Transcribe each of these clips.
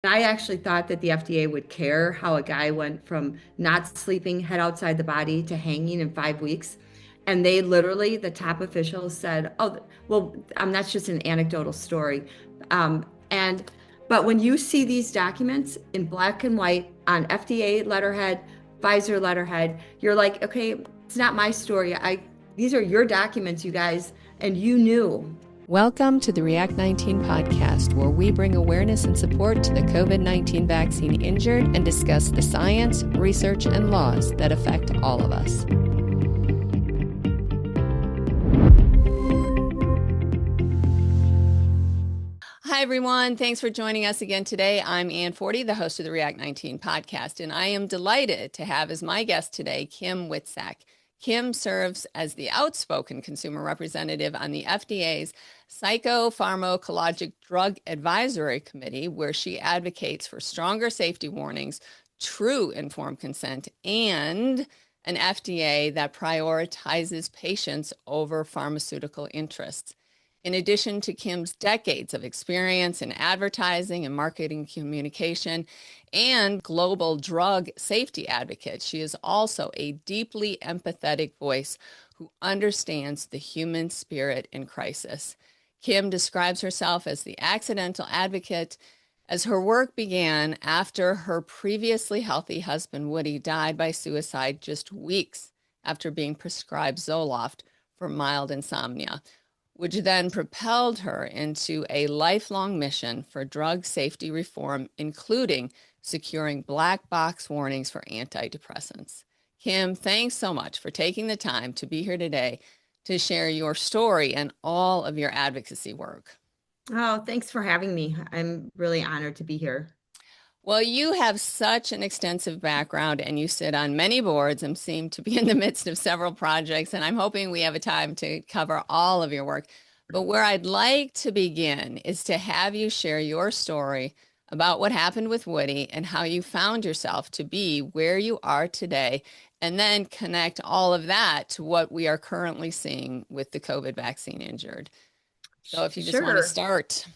I actually thought that the FDA would care how a guy went from not sleeping, head outside the body, to hanging in 5 weeks. And they literally, the top officials said, oh, well, that's just an anecdotal story. Um, and, but when you see these documents in black and white on FDA letterhead, Pfizer letterhead, you're like, okay, it's not my story. These are your documents, you guys, and you knew. Welcome to the React 19 podcast, where we bring awareness and support to the COVID-19 vaccine injured and discuss the science, research, and laws that affect all of us. Hi, everyone. Thanks for joining us again today. I'm Ann Forty, the host of the React 19 podcast, and I am delighted to have as my guest today, Kim Witczak. Kim serves as the outspoken consumer representative on the FDA's Psychopharmacologic Drug Advisory Committee, where she advocates for stronger safety warnings, true informed consent, and an FDA that prioritizes patients over pharmaceutical interests. In addition to Kim's decades of experience in advertising and marketing communication and global drug safety advocate, she is also a deeply empathetic voice who understands the human spirit in crisis. Kim describes herself as the accidental advocate, as her work began after her previously healthy husband, Woody, died by suicide just weeks after being prescribed Zoloft for mild insomnia, which then propelled her into a lifelong mission for drug safety reform, including securing black box warnings for antidepressants. Kim, thanks so much for taking the time to be here today to share your story and all of your advocacy work. Oh, thanks for having me. I'm really honored to be here. Well, you have such an extensive background and you sit on many boards and seem to be in the midst of several projects. And I'm hoping we have a time to cover all of your work. But where I'd like to begin is to have you share your story about what happened with Woody and how you found yourself to be where you are today, and then connect all of that to what we are currently seeing with the COVID vaccine injured. So if you just want to Sure. start.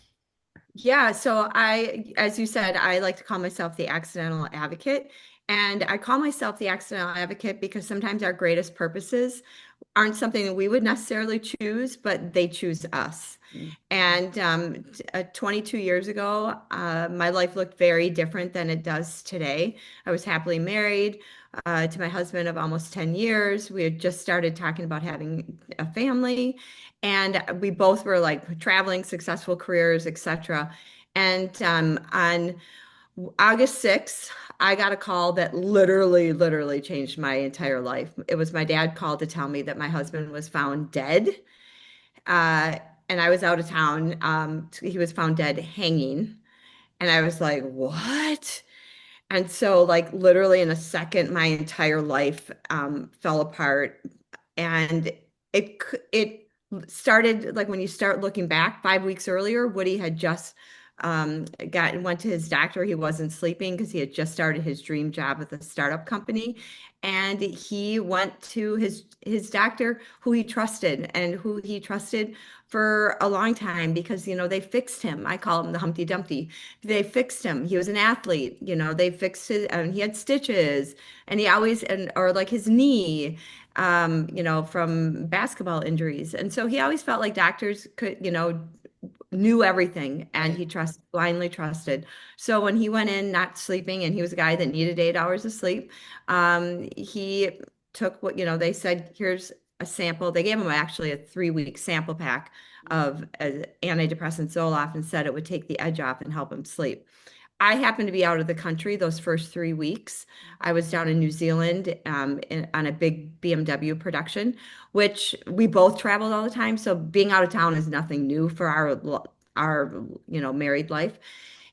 Yeah, so as you said, I like to call myself the accidental advocate. And I call myself the accidental advocate because sometimes our greatest purposes aren't something that we would necessarily choose, but they choose us. And 22 years ago, my life looked very different than it does today. I was happily married to my husband of almost 10 years. We had just started talking about having a family, and we both were like traveling, successful careers, etc. And on August 6th, I got a call that literally changed my entire life. It was my dad called to tell me that my husband was found dead. Uh, and I was out of town. He was found dead hanging. And I was like, what? And so, like, literally in a second, my entire life fell apart. And it started like when you start looking back 5 weeks earlier, Woody had just went to his doctor. He wasn't sleeping because he had just started his dream job with a startup company. And he went to his doctor who he trusted for a long time because, they fixed him. I call him the Humpty Dumpty. They fixed him. He was an athlete, they fixed his, and he had stitches and he always, or like his knee, from basketball injuries. And so he always felt like doctors could, knew everything and he blindly trusted. So when he went in not sleeping, and he was a guy that needed 8 hours of sleep, he took what, they said, here's a sample. They gave him actually a 3-week sample pack of antidepressant Zoloft and said it would take the edge off and help him sleep. I happened to be out of the country those first 3 weeks. I was down in New Zealand on a big BMW production, which we both traveled all the time. So being out of town is nothing new for our married life.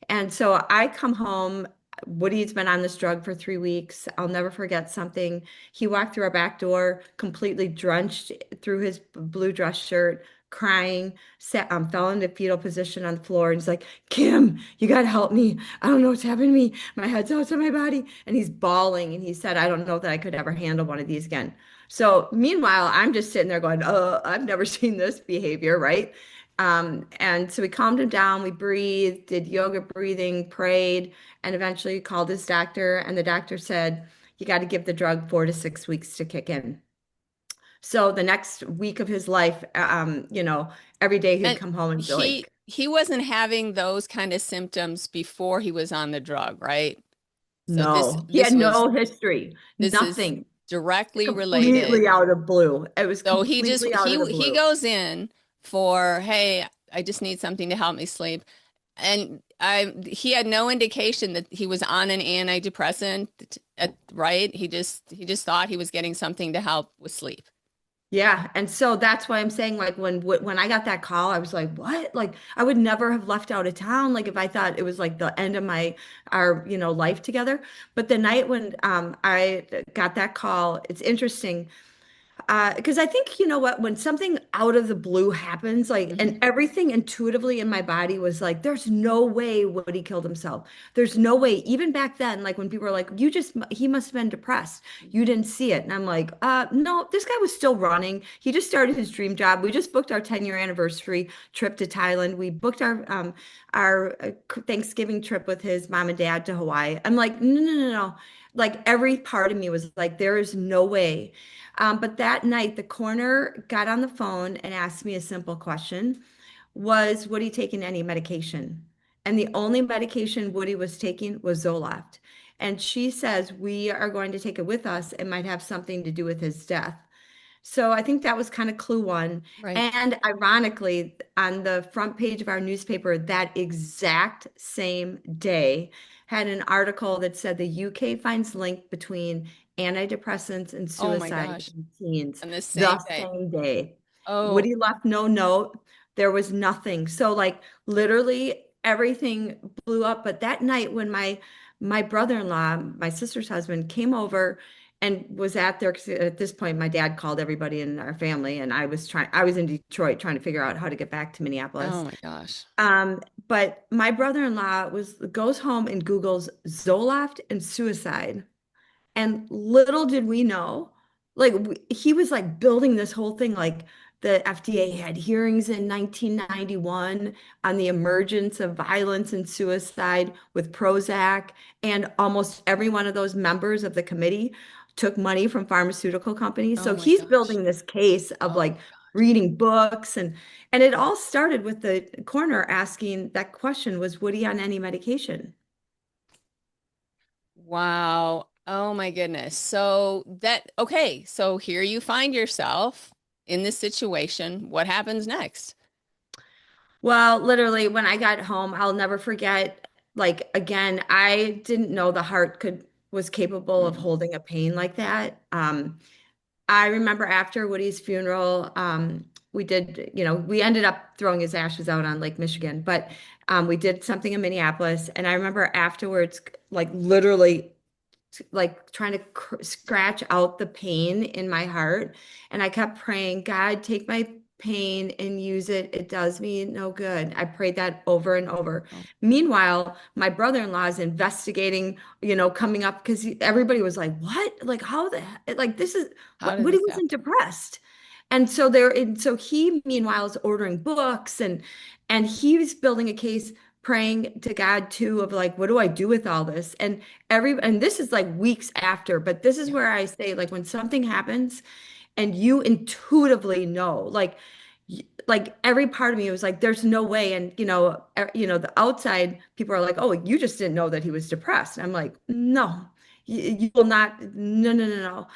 And so I come home. Woody's been on this drug for 3 weeks. I'll never forget something. He walked through our back door, completely drenched through his blue dress shirt, crying, fell into fetal position on the floor, and he's like, Kim, you got to help me. I don't know what's happened to me. My head's outside my body. And he's bawling. And he said, I don't know that I could ever handle one of these again. So meanwhile, I'm just sitting there going, oh, I've never seen this behavior, right? And so we calmed him down. We breathed, did yoga breathing, prayed, and eventually called his doctor. And the doctor said, you got to give the drug 4 to 6 weeks to kick in. So the next week of his life, every day he'd And come home and be like, he wasn't having those kind of symptoms before he was on the drug, right? So no, he had no history, this is nothing, directly related. completely out of blue. It was So completely out of the he blue. goes in for, hey, I just need something to help me sleep. And he had no indication that he was on an antidepressant, right? He just thought he was getting something to help with sleep. Yeah, and so that's why I'm saying like when I got that call, I was like, "What?" Like I would never have left out of town like if I thought it was like the end of my our, life together. But the night when I got that call, it's interesting. Because I think, you know what, when something out of the blue happens, like, and Mhm. everything intuitively in my body was like, there's no way Woody killed himself. There's no way. Even back then, like when people were like, he must have been depressed. You didn't see it. And I'm like, no, this guy was still running. He just started his dream job. We just booked our 10-year anniversary trip to Thailand. We booked our Thanksgiving trip with his mom and dad to Hawaii. I'm like, no, no, no, no. Like every part of me was like, there is no way. But that night, the coroner got on the phone and asked me a simple question, was Woody taking any medication? And the only medication Woody was taking was Zoloft. And she says, we are going to take it with us. It might have something to do with his death. So I think that was kind of clue one. Right. And ironically, on the front page of our newspaper that exact same day had an article that said the UK finds link between antidepressants and Oh my suicide gosh. in teens On the the same day. same day. Oh, Woody left no note. There was nothing. So like literally everything blew up. But that night when my brother-in-law, my sister's husband, came over and was at there 'cause at this point my dad called everybody in our family and I was in Detroit trying to figure out how to get back to oh Minneapolis. my gosh. But my brother-in-law was goes home and Googles Zoloft and suicide. And little did we know, like he was like building this whole thing. Like the FDA had hearings in 1991 on the emergence of violence and suicide with Prozac, and almost every one of those members of the committee took money from pharmaceutical companies. Oh So my he's gosh. building this case of Oh like my gosh. reading books and it all started with the coroner asking that question, was Woody on any medication? Wow. Oh my goodness. Okay, so here you find yourself in this situation. What happens next? Well, literally, when I got home, I'll never forget. Like again, I didn't know the heart could was capable of Mm. holding a pain like that. I remember after Woody's funeral, we did, we ended up throwing his ashes out on Lake Michigan, but we did something in Minneapolis, and I remember afterwards, like literally like trying to scratch out the pain in my heart. And I kept praying, God, take my pain and use it. It does me no good. I prayed that over and over. Oh, Meanwhile, my brother-in-law is investigating, coming up because everybody was like, what? Like, how the heck? Like, this is how did what he this wasn't happen? depressed. And so he meanwhile is ordering books and he's building a case praying to God too of like, what do I do with all this? And this is like weeks after, but this is Yeah. where I say like when something happens and you intuitively know, like every part of me was like, there's no way. And the outside people are like, oh, you just didn't know that he was depressed. And I'm like, no, you will not, no, no, no, no.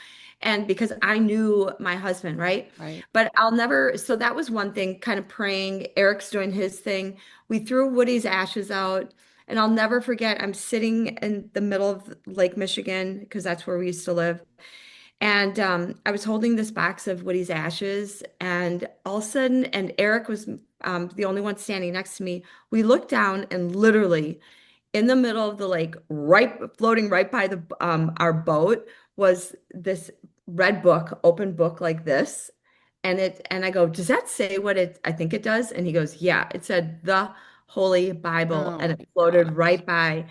And because I knew my husband, right? Right. But I'll never, so that was one thing, kind of praying. Eric's doing his thing. We threw Woody's ashes out. And I'll never forget, I'm sitting in the middle of Lake Michigan because that's where we used to live. And I was holding this box of Woody's ashes, and all of a sudden, and Eric was the only one standing next to me. We looked down, and literally in the middle of the lake, right floating right by the our boat, was this red book, open book like this. And I go, does that say what I think it does? And he goes, yeah, it said the Holy Bible, Oh and my it floated gosh. right by.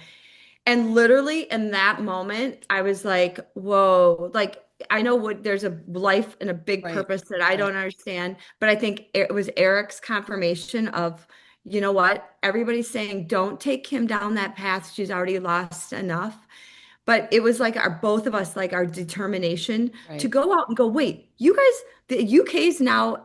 And literally in that moment, I was like, whoa, like I know what there's a life and a big Right. purpose that I Right. don't understand, but I think it was Eric's confirmation of, you know what? Everybody's saying, don't take Kim down that path. She's already lost enough. But it was like our both of us, like our determination to Right. go out and go, wait, you guys, the UK's now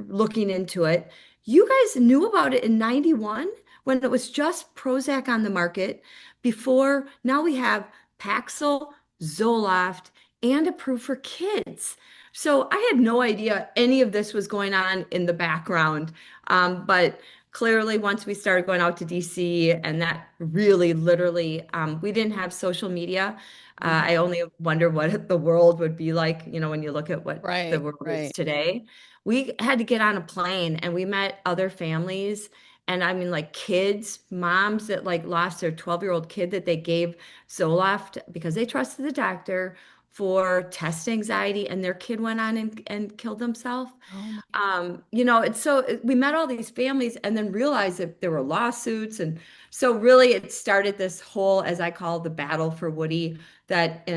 looking into it. You guys knew about it in 91 when it was just Prozac on the market. Before, now we have Paxil, Zoloft, and approved for kids. So I had no idea any of this was going on in the background. But clearly, once we started going out to DC, and that really literally, we didn't have social media. Mhm. I only wonder what the world would be like, when you look at what the Right. world is Right. today. We had to get on a plane and we met other families. And I mean, like kids, moms that like lost their 12-year-old kid that they gave Zoloft because they trusted the doctor for test anxiety, and their kid went on and killed themselves. Oh my. It's so we met all these families and then realized that there were lawsuits. And so really it started this whole, as I call the battle for Woody, that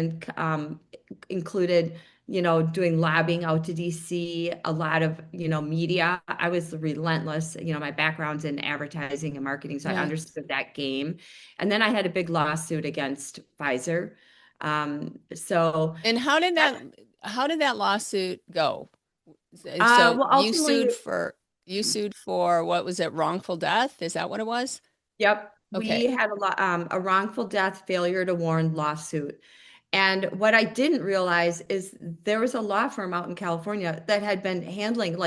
included, doing lobbying out to DC, a lot of, media. I was relentless, my background's in advertising and marketing, so I Yeah. understood that game. And then I had a big lawsuit against Pfizer. So And that, how did that lawsuit go? So well, ultimately, you sued for what was it, wrongful death? Is that what it was? yep, we Okay. had a wrongful death failure to warn lawsuit. And what I didn't realize is there was a law firm out in California that had been handling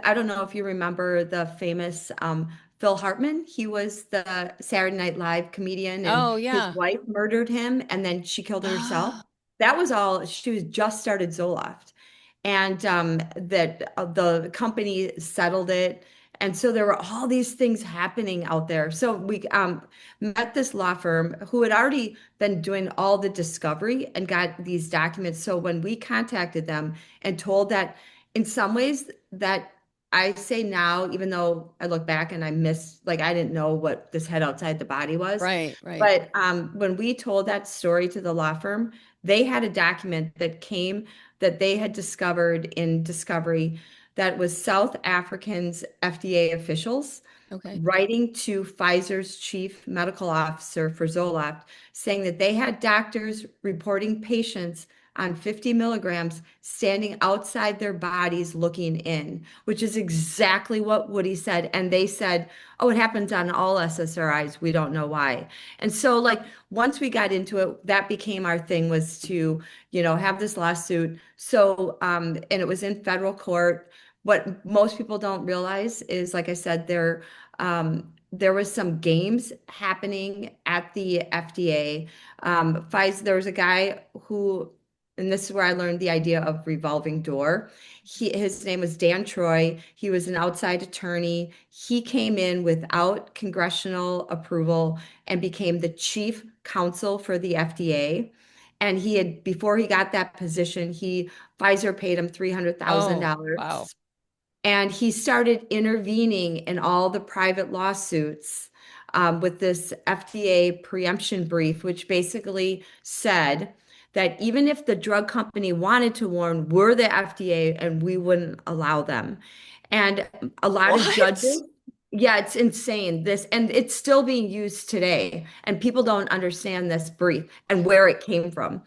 I don't know if you remember the famous Phil Hartman. He was the Saturday Night Live comedian, and Oh his yeah. wife murdered him, and then she killed herself. Oh, That was all. She was just started Zoloft, and that the company settled it. And so there were all these things happening out there. So we met this law firm who had already been doing all the discovery and got these documents. So when we contacted them and told that in some ways that I say now, even though I look back and I miss, like, I didn't know what this head outside the body was. right, right. But when we told that story to the law firm, they had a document that they had discovered in discovery that was South Africans FDA officials Okay. writing to Pfizer's chief medical officer for Zoloft, saying that they had doctors reporting patients on 50 milligrams standing outside their bodies looking in, which is exactly what Woody said. And they said, oh, it happens on all SSRIs. We don't know why. And so, like, once we got into it, that became our thing, was to, have this lawsuit. So, and it was in federal court. What most people don't realize is, like I said, there was some games happening at the FDA. Pfizer, there was a guy who, and this is where I learned the idea of revolving door. His name was Dan Troy. He was an outside attorney. He came in without congressional approval and became the chief counsel for the FDA. And before he got that position, Pfizer paid him Oh, wow. $300,000, and he started intervening in all the private lawsuits with this FDA preemption brief, which basically said that even if the drug company wanted to warn, we're the FDA and we wouldn't allow them. And a lot of What? judges, yeah, it's insane. And it's still being used today. And people don't understand this brief and where it came from.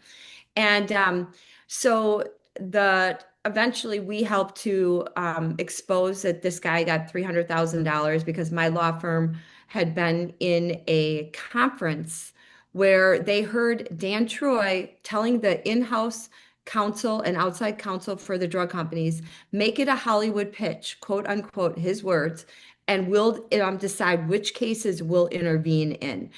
And so the eventually we helped to expose that this guy got $300,000 because my law firm had been in a conference where they heard Dan Troy telling the in-house counsel and outside counsel for the drug companies, make it a Hollywood pitch, quote unquote, his words, and we'll decide which cases we'll intervene in.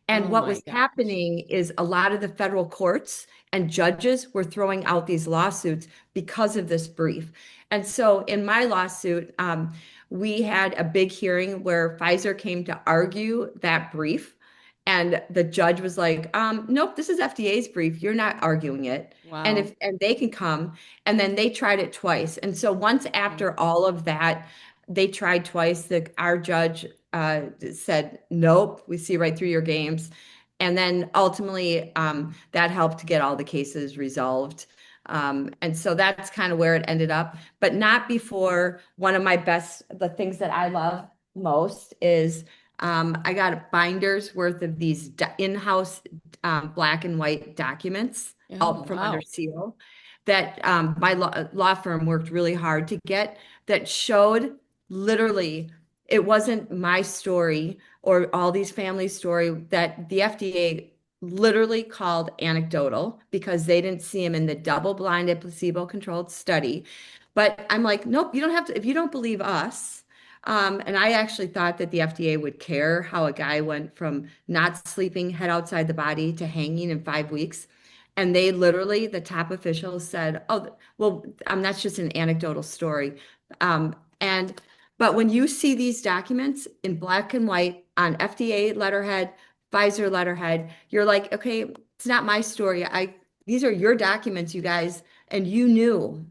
And Oh what my was gosh. happening is a lot of the federal courts and judges were throwing out these lawsuits because of this brief. And so in my lawsuit, we had a big hearing where Pfizer came to argue that brief. And the judge was like, nope, this is FDA's brief. You're not arguing it. Wow. And they can come. And then they tried it twice. And so once Okay. after all of that, they tried twice. Our judge said, nope, we see right through your games. And then ultimately, that helped to get all the cases resolved. And so that's kind of where it ended up, but not before one of the things that I love most is I got binders worth of these in-house black and white documents Oh, out from under wow. seal that my law firm worked really hard to get that showed literally it wasn't my story or all these families' story that the FDA literally called anecdotal because they didn't see him in the double-blinded placebo-controlled study. But I'm like, nope, you don't have to, if you don't believe us. And I actually thought that the FDA would care how a guy went from not sleeping, head outside the body to hanging in 5 weeks. And they literally, the top officials said, oh, well, that's just an anecdotal story. And but when you see these documents in black and white on FDA letterhead, Pfizer letterhead, you're like, okay, it's not my story. These are your documents, you guys, and you knew.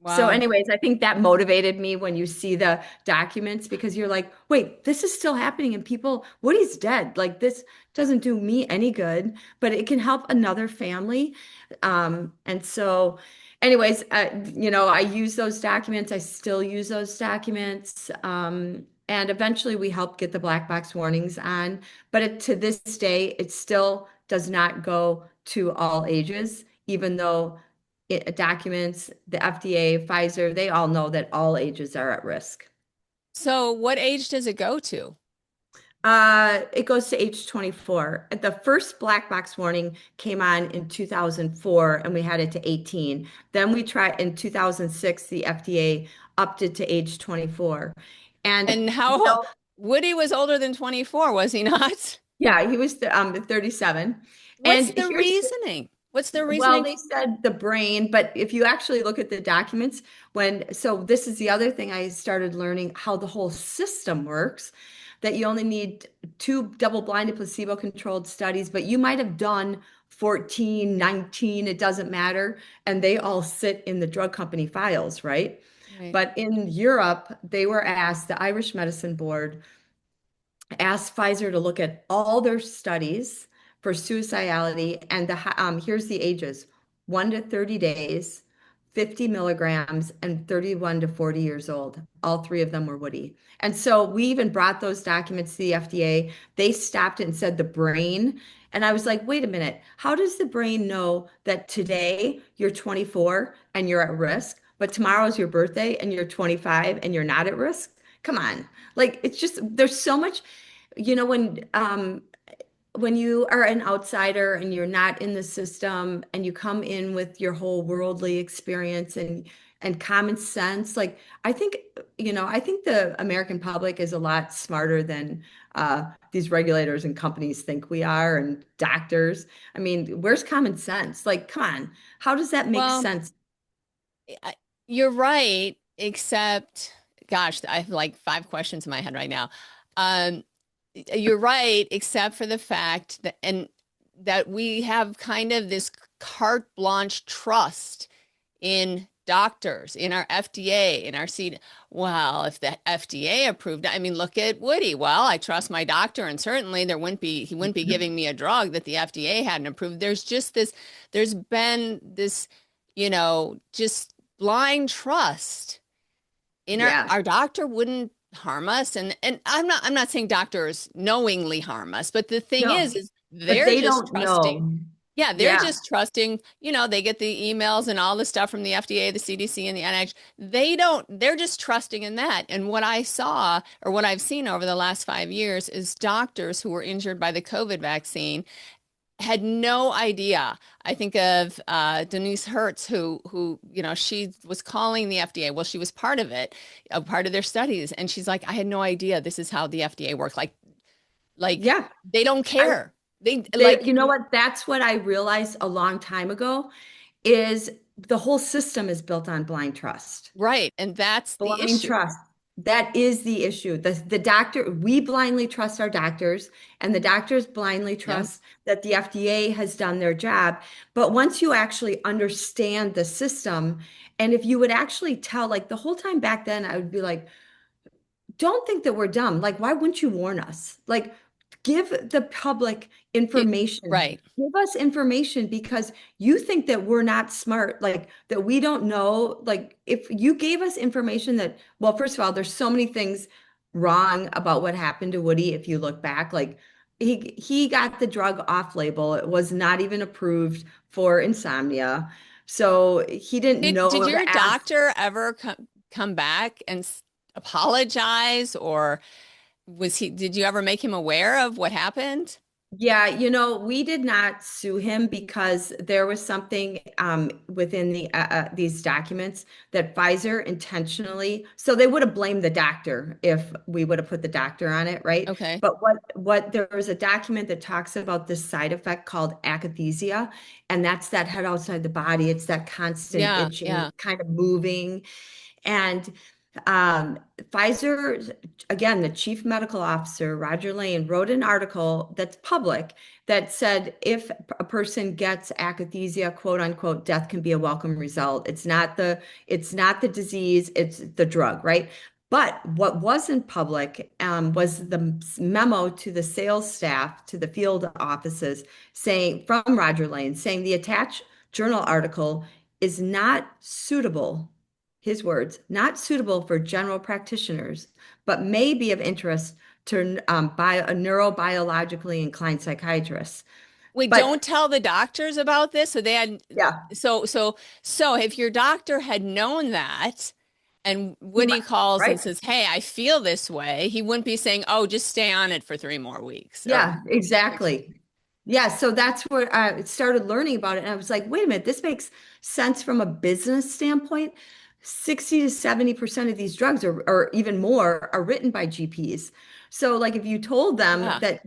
So, Wow. anyways, I think that motivated me when you see the documents because you're like, wait, this is still happening and people, Woody's dead. Like this doesn't do me any good, but it can help another family. And so, anyways, I use those documents. I still use those documents. And eventually we help get the black box warnings on, but to this day, it still does not go to all ages, even though it documents, the FDA, Pfizer, they all know that all ages are at risk. So what age does it go to? It goes to age 24. The first black box warning came on in 2004 and we had it to 18. Then we tried in 2006, the FDA upped it to age 24. And, And you how know, Woody was older than 24, was he not? yeah, he was 37. What's And the here's reasoning? What's the Well, reasoning? they said the brain, but if you actually look at the documents, so this is the other thing I started learning how the whole system works, that you only need two double-blinded placebo-controlled studies, but you might have done 14, 19, it doesn't matter. And they all sit in the drug company files, right? Right. But in Europe, they were asked, the Irish Medicine Board asked Pfizer to look at all their studies for suicidality and here's the ages 1 to 30 days, 50 milligrams, and 31 to 40 years old. All three of them were Woody. And so we even brought those documents to the FDA. They stopped it and said the brain. And I was like, wait a minute, how does the brain know that today you're 24 and you're at risk, but tomorrow's your birthday and you're 25 and you're not at risk? Come on. Like it's just there's so much when you are an outsider and you're not in the system and you come in with your whole worldly experience and common sense, like I think the American public is a lot smarter than these regulators and companies think we are and doctors. I mean, where's common sense? Like, come on, how does that make Well, sense? I- you're right, except, gosh, I have like five questions in my head right now. Um, you're right, except for the fact that, and that we have kind of this carte blanche trust in doctors, in our FDA, in our C. Well, if the FDA approved it, I mean, look at Woody. Well, I trust my doctor, and certainly he wouldn't be giving me a drug that the FDA hadn't approved. There's been this, just blind trust in Yeah, our doctor wouldn't harm us. And I'm not saying doctors knowingly harm us, but the thing no, is but they're they just don't trusting. know. Yeah, they're Yeah, just trusting, they get the emails and all the stuff from the FDA, the CDC, and the NIH. They're just trusting in that. And what I saw, or what I've seen over the last 5 years, is doctors who were injured by the COVID vaccine had no idea. I think of Denise Hertz, who she was calling the FDA. Well, she was part of it, a part of their studies, and she's like, I had no idea this is how the FDA worked. Like yeah. they don't care. They You like know what? That's what I realized a long time ago is the whole system is built on blind trust. right, and that's the Blind issue. trust. That is the issue. The doctor, we blindly trust our doctors, and the doctors blindly Yeah. trust that the FDA has done their job. But once you actually understand the system, and if you would actually tell, like the whole time back then, I would be like, don't think that we're dumb. Like, why wouldn't you warn us? Like, Give the public information. Right. Give us information because you think that we're not smart, like that we don't know. Like if you gave us information that, well, first of all, there's so many things wrong about what happened to Woody if you look back. Like he got the drug off label. It was not even approved for insomnia. So he didn't Did know your to ask. doctor ever come back and apologize, or did you ever make him aware of what happened? Yeah, we did not sue him because there was something within these documents that Pfizer intentionally, so they would have blamed the doctor if we would have put the doctor on it, right? Okay. But what there was a document that talks about this side effect called akathisia, and that's that head outside the body. It's that constant Yeah, itching, yeah. kind of moving. And Pfizer, again, the chief medical officer, Roger Lane, wrote an article that's public that said if a person gets akathisia, quote unquote, death can be a welcome result. It's not the disease, it's the drug, right? But what wasn't public was the memo to the sales staff, to the field offices, saying from Roger Lane, saying the attached journal article is not suitable, his words, not suitable for general practitioners, but may be of interest to neurobiologically inclined psychiatrists. Wait, But don't tell the doctors about this. So they had, yeah, so if your doctor had known that, and he Woody might, calls and right? says, "Hey, I feel this way," he wouldn't be saying, "Oh, just stay on it for 3 more weeks," or Yeah, exactly. Yeah, so that's where I started learning about it. And I was like, wait a minute, this makes sense from a business standpoint. 60 to 70% of these drugs or even more are written by GPs. So like if you told them yeah, that,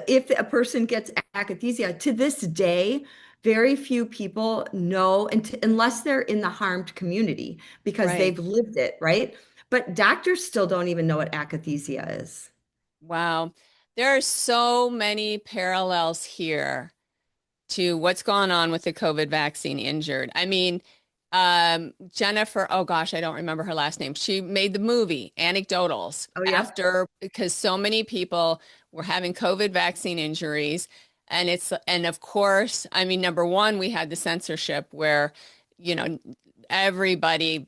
if a person gets akathisia, to this day, very few people know unless they're in the harmed community because right. they've lived it, right? But doctors still don't even know what akathisia is. Wow. There are so many parallels here to what's gone on with the COVID vaccine injured. I mean, Jennifer, oh gosh, I don't remember her last name. She made the movie Anecdotals Oh yeah. after because so many people were having COVID vaccine injuries. And of course, I mean, number one, we had the censorship where, you know, everybody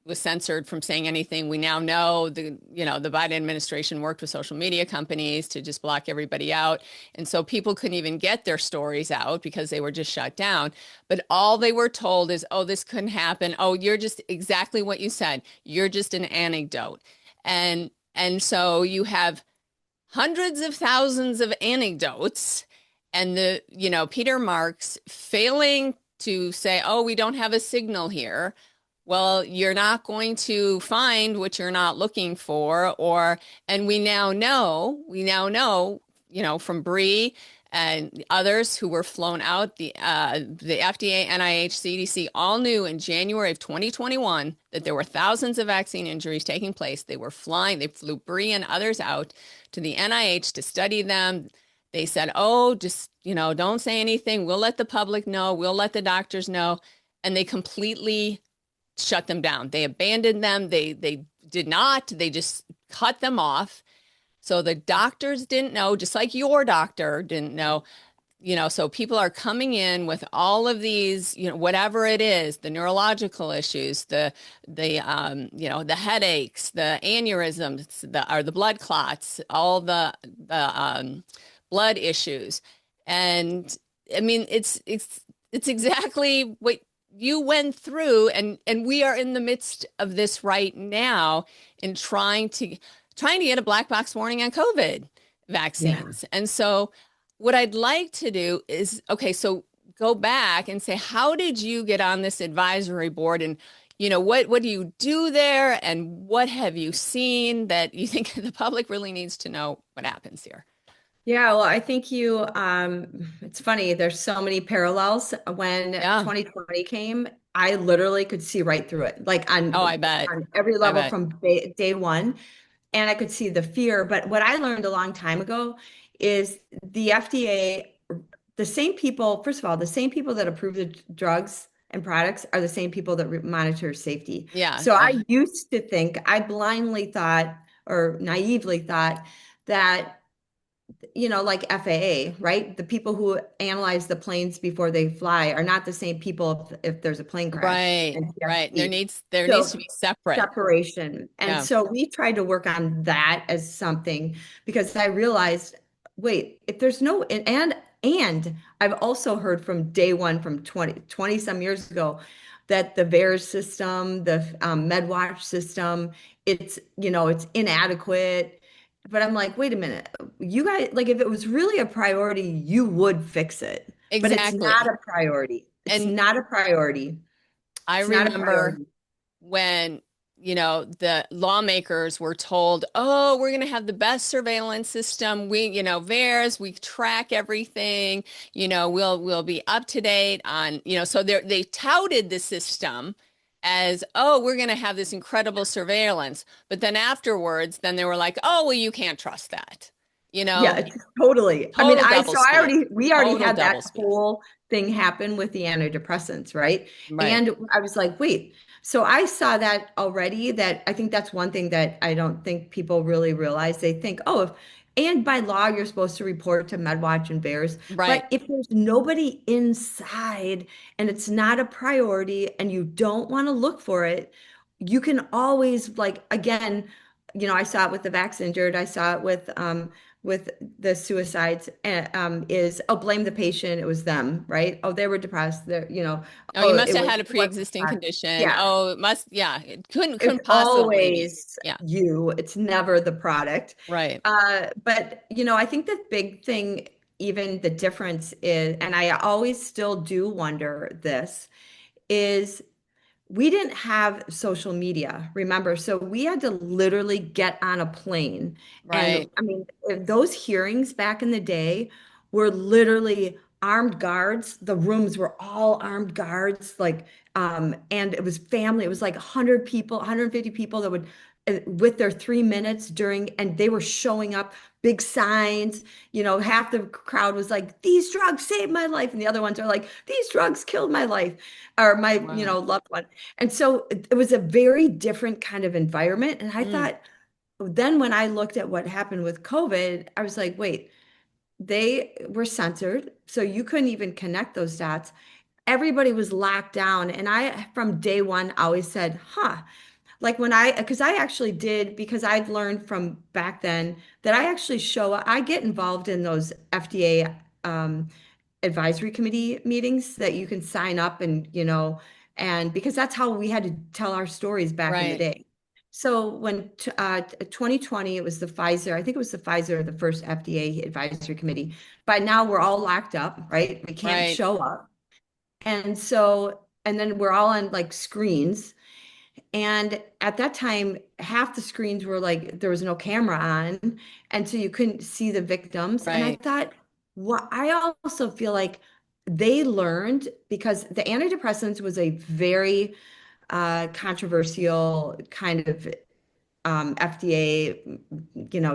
was censored from saying anything. We now know the Biden administration worked with social media companies to just block everybody out. And so people couldn't even get their stories out because they were just shut down. But all they were told is, oh, this couldn't happen. Oh, you're just exactly what you said. You're just an anecdote. And so you have hundreds of thousands of anecdotes and Peter Marks failing to say, oh, we don't have a signal here. Well, you're not going to find what you're not looking for, and we now know, from Bree and others who were flown out, the FDA, NIH, CDC all knew in January of 2021 that there were thousands of vaccine injuries taking place. They flew Bree and others out to the NIH to study them. They said, oh, just, don't say anything. We'll let the public know. We'll let the doctors know. And they completely shut them down. They abandoned them. They did not. They just cut them off. So the doctors didn't know, just like your doctor didn't know. So people are coming in with all of these, whatever it is, the neurological issues, the headaches, the aneurysms, the blood clots, all the blood issues. And I mean, it's exactly what you went through, and we are in the midst of this right now in trying to get a black box warning on COVID Yeah. vaccines. And so what I'd like to do is, okay, so go back and say, how did you get on this advisory board? And, what do you do there? And what have you seen that you think the public really needs to know what happens here? Yeah, well, I think it's funny, there's so many parallels. When Yeah. 2020 came, I literally could see right through it, like Oh, I bet. on every I level bet. from day one. And I could see the fear. But what I learned a long time ago is the FDA, the same people, first of all, the same people that approve the drugs and products are the same people that monitor safety. Yeah. So I used to think, I blindly thought or naively thought that like FAA, right? The people who analyze the planes before they fly are not the same people if there's a plane crash Right, and right. There TSP. needs to So be separate. separation. And Yeah, so we tried to work on that as something because I realized, wait, if there's no, and I've also heard from day one from 20 some years ago that the VAERS system, the MedWatch system, it's inadequate. But I'm like, wait a minute, you guys, like, if it was really a priority, you would fix it. But it's not exactly. a priority. It's And not a priority. I It's not a remember priority. when, the lawmakers were told, oh, we're going to have the best surveillance system. VAERS, we track everything, we'll be up to date on, so they touted the system as, oh, we're going to have this incredible surveillance. But then afterwards, then they were like, oh, well, you can't trust that. You Yeah, know, it's totally. I mean, total double speak, we already total had that double speak. whole thing happen with the antidepressants, right? Right, And I was like, wait, so I saw that already. That I think that's one thing that I don't think people really realize. They think, oh, and by law, you're supposed to report to MedWatch and Bears. right, But if there's nobody inside and it's not a priority and you don't want to look for it, you can always, like, again, I saw it with the vax injured. I saw it with the suicides is, oh, blame the patient, it was them, right? Oh, they were depressed, oh, you oh, must have had a it wasn't pre-existing that. condition. Yeah, Oh, it must, yeah, it it's couldn't possibly be. always Yeah, you, it's never the product. right, But I think the big thing, even the difference is, and I always still do wonder this, is we didn't have social media, remember? So we had to literally get on a plane. And right, I mean, those hearings back in the day were literally armed guards. The rooms were all armed guards, like, and it was family. It was like 100 people, 150 people that would, with their 3 minutes during, and they were showing up, big signs. Half the crowd was like, these drugs saved my life. And the other ones are like, these drugs killed my life or my, wow. loved one. And so it was a very different kind of environment. And I Mm, thought, then when I looked at what happened with COVID, I was like, wait, they were censored. So you couldn't even connect those dots. Everybody was locked down. And I, from day one, always said, huh, like because I actually did, because I'd learned from back then that I get involved in those FDA advisory committee meetings that you can sign up and because that's how we had to tell our stories back in the right, day. So when 2020, it was the Pfizer, I think it was the Pfizer, the first FDA advisory committee. By now we're all locked up, right? We can't right, show up. And then we're all on like screens. And at that time, half the screens were like there was no camera on, and so you couldn't see the victims. And I right. thought, what I also feel like they learned because the antidepressants was a very controversial kind of FDA,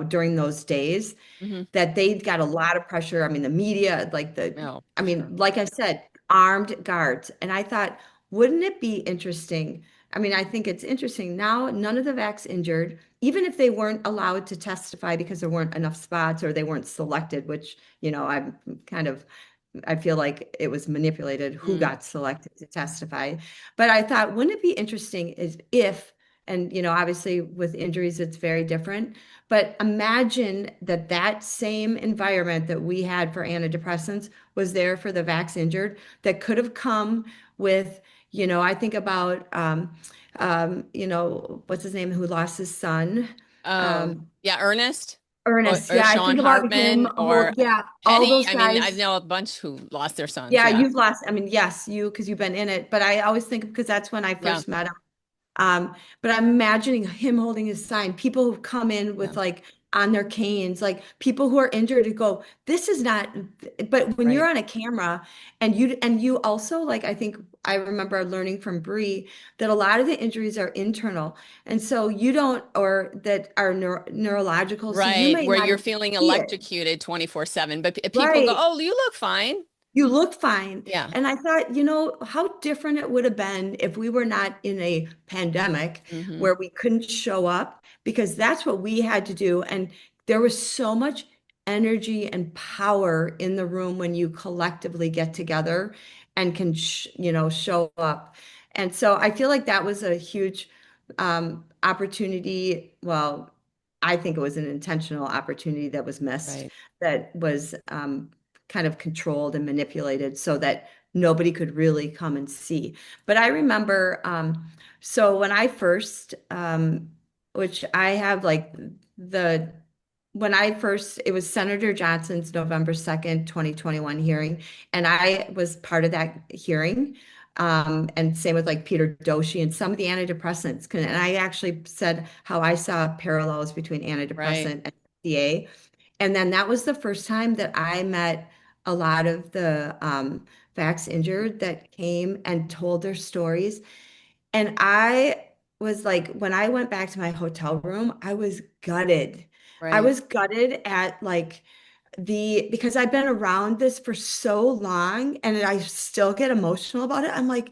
during those days Hmm. that they got a lot of pressure. I mean, the media, No, I for sure. mean, like I said, armed guards. And I thought, wouldn't it be interesting? I mean, I think it's interesting now, none of the vax injured, even if they weren't allowed to testify because there weren't enough spots or they weren't selected, which, I'm kind of, I feel like it was manipulated who Mm, got selected to testify. But I thought, wouldn't it be interesting is if, and obviously with injuries, it's very different. But imagine that same environment that we had for antidepressants was there for the vax injured that could have come with, I think about, what's his name, who lost his son? oh, Um, yeah, Ernest Ernest. or Yeah, I Sean think about him. Hartman Oh, or yeah, all Penny. those I mean, I guys. know a bunch who lost their sons. Yeah, Yeah, you've lost. I mean, yes, because you've been in it. But I always think because that's when I yeah, first met him. But I'm imagining him holding his sign, people who come in yeah, with like on their canes, like people who are injured to go, this is not, but when you're right, on a camera and you also like, I think I remember learning from Bree that a lot of the injuries are internal. And so you don't, or that are neurological. So you right. may Where not you're even feeling see it. electrocuted 24/7, but people go, Right. "Oh, you look fine." You look fine. Yeah. And I thought, how different it would have been if we were not in a pandemic Hmm. where we couldn't show up because that's what we had to do. And there was so much. energy and power in the room when you collectively get together and can, show up. And so I feel like that was a huge opportunity. Well, I think it was an intentional opportunity that was missed, Right. that was kind of controlled and manipulated so that nobody could really come and see. But I remember, so when I first, which I have like the when I first, it was Senator Johnson's November 2nd, 2021 hearing, and I was part of that hearing. And same with like Peter Doshi and some of the antidepressants. And I actually said how I saw parallels between Right. antidepressant and FDA. And then that was the first time that I met a lot of the vax injured that came and told their stories. And I was like, when I went back to my hotel room, I was gutted. I Right. was gutted at like because I've been around this for so long and I still get emotional about it. I'm like,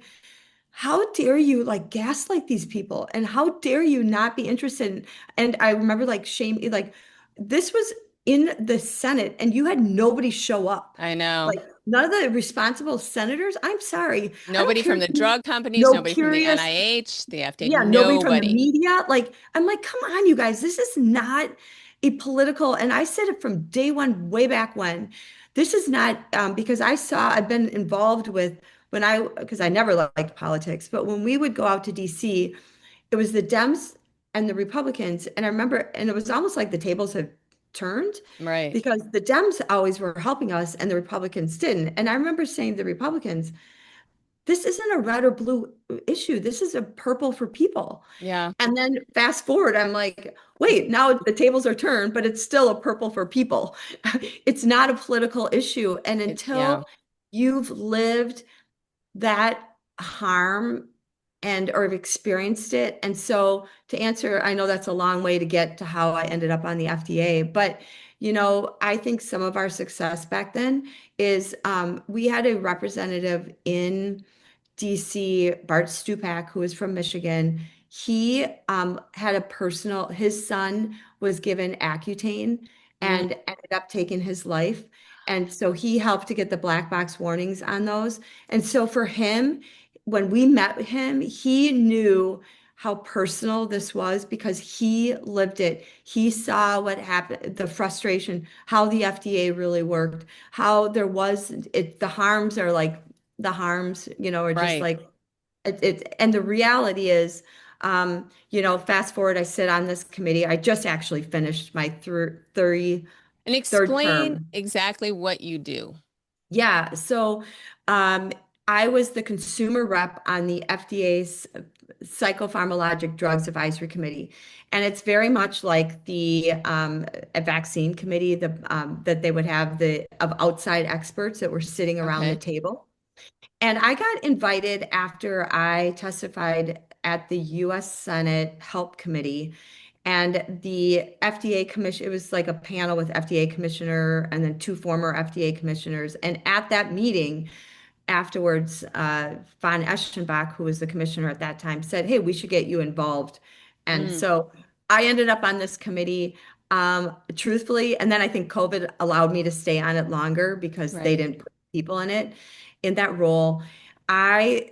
how dare you like gaslight these people? And how dare you not be interested And I remember like shame, like this was in the Senate and you had nobody show up. I know. Like none of the responsible senators. I'm sorry. I don't Nobody care from if the you drug companies, no nobody from the curious. NIH, the FDA, Yeah, nobody from the nobody. media. Like, I'm like, come on, you guys, this is not a political, and I said it from day one, way back when. This is not because I've been involved with because I never liked politics, but when we would go out to DC, it was the Dems and the Republicans. And I remember, and it was almost like the tables had turned Right. because the Dems always were helping us and the Republicans didn't. And I remember saying to the Republicans, this isn't a red or blue issue. This is a purple for people. Yeah. And then fast forward, I'm like, wait, now the tables are turned, but it's still a purple for people. It's not a political issue. And Yeah. until you've lived that harm or have experienced it. And so to answer, I know that's a long way to get to how I ended up on the FDA, but I think some of our success back then is we had a representative in DC, Bart Stupak, who is from Michigan. He had his son was given Accutane Mm, and ended up taking his life. And so he helped to get the black box warnings on those. And so for him, when we met him, he knew how personal this was because he lived it. He saw what happened, the frustration, how the FDA really worked, how the harms are like the harms, are just right. like and the reality is, fast forward, I sit on this committee. I just actually finished my 33rd And explain term. exactly what you do. Yeah, so um, I was the consumer rep on the FDA's Psychopharmacologic Drugs Advisory Committee, and it's very much like the a vaccine committee, that they would have of outside experts that were sitting around the Okay. table. And I got invited after I testified at the US Senate Help Committee and the FDA commission. It was like a panel with FDA commissioner and then two former FDA commissioners. And at that meeting afterwards, Von Eschenbach, who was the commissioner at that time, said, "Hey, we should get you involved." And Mm, so I ended up on this committee, truthfully. And then I think COVID allowed me to stay on it longer because they right. didn't put people in that role. I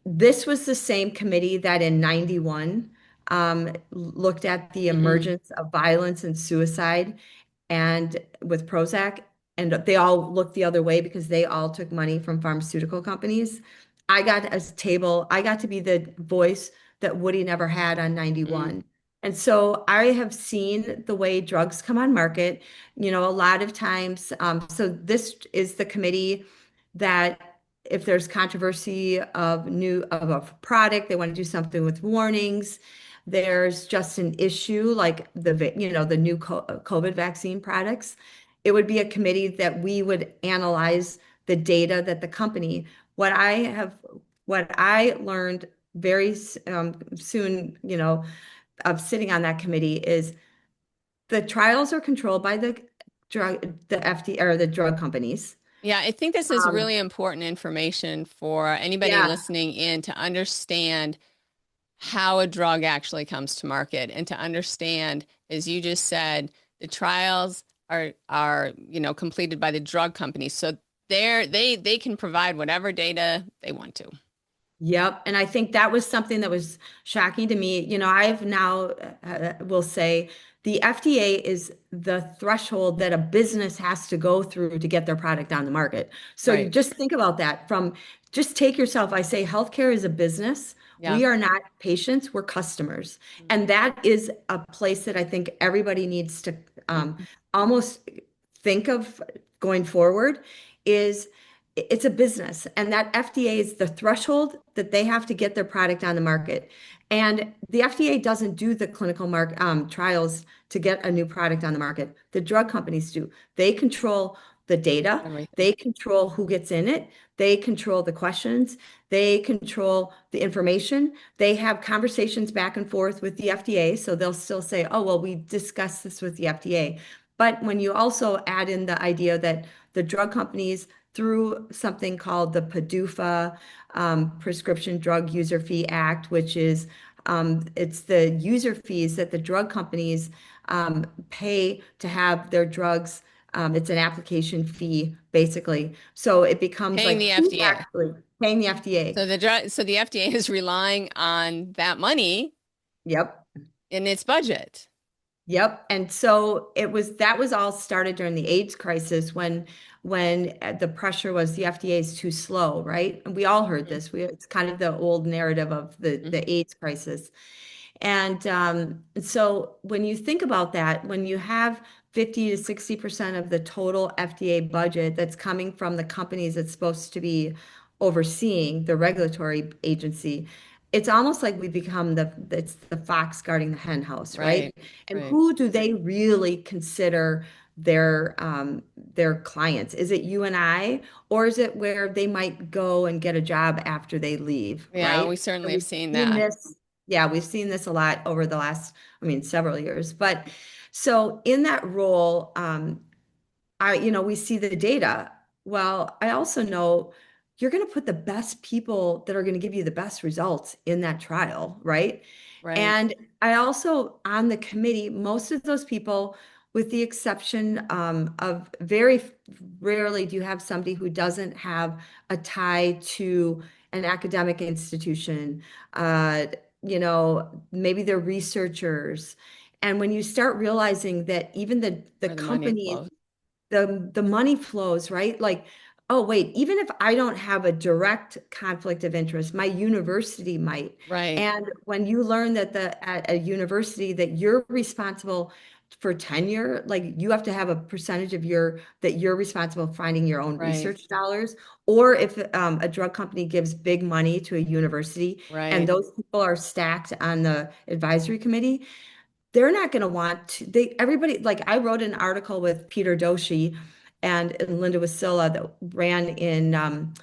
This was the same committee that in 91 looked at the Mm-mm. emergence of violence and suicide and with Prozac, and they all looked the other way because they all took money from pharmaceutical companies. I got to be the voice that Woody never had on Mm. 91. And so I have seen the way drugs come on market, a lot of times. So this is the committee that if there's controversy of a product, they want to do something with warnings. There's just an issue like the new COVID vaccine products. It would be a committee that we would analyze the data that the company. What I learned very soon, of sitting on that committee is the trials are controlled by the FDA or the drug companies. Yeah, I think this is Um, really important information for anybody yeah, listening in to understand how a drug actually comes to market and to understand, as you just said, the trials are completed by the drug companies. So they can provide whatever data they want to. Yep. And I think that was something that was shocking to me. I've now will say the FDA is the threshold that a business has to go through to get their product on the market. So you Right. just think about that from just take yourself. I say healthcare is a business. Yeah. We are not patients, we're customers. And that is a place that I think everybody needs to almost think of going forward is it's a business, and that FDA is the threshold that they have to get their product on the market. And the FDA doesn't do the clinical trials to get a new product on the market. The drug companies do. They control the data, Everything. they control who gets in it, they control the questions, they control the information. They have conversations back and forth with the FDA. So they'll still say, oh, well, we discussed this with the FDA. But when you also add in the idea that the drug companies through something called the PDUFA, Prescription Drug User Fee Act, which is it's the user fees that the drug companies pay to have their drugs. It's an application fee, basically. So it becomes Paying like the who's FDA. actually paying the FDA? So the FDA is relying on that money Yep. in its budget. Yep. And so that was all started during the AIDS crisis when the pressure was the FDA is too slow, right? And we all heard Mhm. this. It's kind of the old narrative of the Mhm. AIDS crisis. And so when you think about that, when you have 50 to 60% of the total FDA budget that's coming from the companies that's supposed to be overseeing the regulatory agency, it's almost like we become it's the fox guarding the hen house, Right. right? And Right. who do they really consider their clients? Is it you and I, or is it where they might go and get a job after they leave, Yeah, we right? And certainly have we've seen seen that. this, yeah, we've seen this a lot over the last, I mean, several years. But so in that role, we see the data. Well, I also know you're going to put the best people that are going to give you the best results in that trial, right? Right. And I also, on the committee, most of those people, with the exception of very rarely do you have somebody who doesn't have a tie to an academic institution. Uh, maybe they're researchers. And when you start realizing that even the Where the money companies flows. the money flows, right? Like, oh wait, even if I don't have a direct conflict of interest, my university might. Right. And when you learn that at a university that you're responsible for tenure, like you have to have a percentage of that you're responsible for finding your own Right. research dollars, or if a drug company gives big money to a university and Right. those people are stacked on the advisory committee, they're not going to want to everybody, like I wrote an article with Peter Doshi and Linda Wasilla that ran in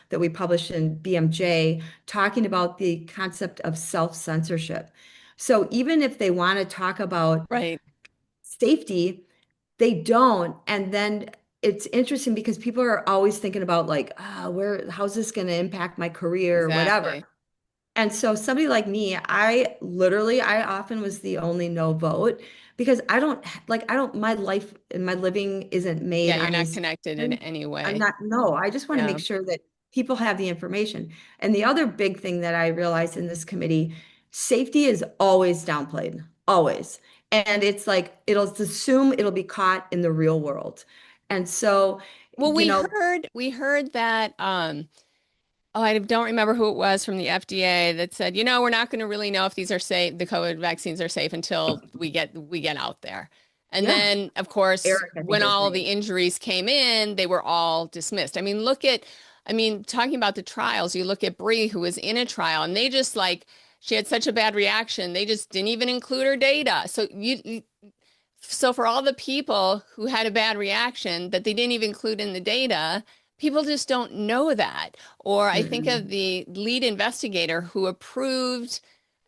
that we published in BMJ talking about the concept of self-censorship. So even if they want to talk about Right. safety, they don't. And then it's interesting because people are always thinking about like, how's this going to impact my career or whatever. Exactly. And so somebody like me, I often was the only no vote because I don't, my life and my living isn't made Yeah, you're on not these. connected in any I'm way. not, no, I just want to Yeah. make sure that people have the information. And the other big thing that I realized in this committee, safety is always downplayed, always. And it's like, it'll assume it'll be caught in the real world. And so, Well, you know, we heard that oh, I don't remember who it was from the FDA that said, we're not going to really know if these are safe, the COVID vaccines are safe until we get out there. And yeah, then, of course, Eric, I think when his all the name. injuries came in, they were all dismissed. I mean, talking about the trials, you look at Bree, who was in a trial, and they just like she had such a bad reaction, they just didn't even include her data. So for all the people who had a bad reaction that they didn't even include in the data, people just don't know that. Or I think Mm-mm. of the lead investigator who approved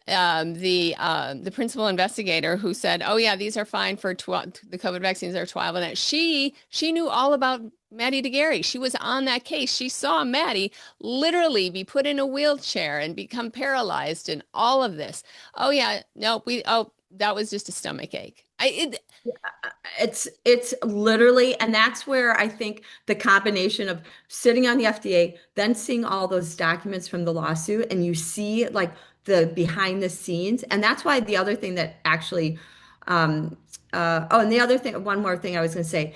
the principal investigator who said, "Oh yeah, these are fine for 12, the COVID vaccines are 12," and that she knew all about Maddie DeGarry. She was on that case. She saw Maddie literally be put in a wheelchair and become paralyzed and all of this. Oh yeah, no, that was just a stomach ache. I It's literally, and that's where I think the combination of sitting on the FDA, then seeing all those documents from the lawsuit, and you see like the behind the scenes, and that's why the other thing that actually, oh, and the other thing, one more thing I was going to say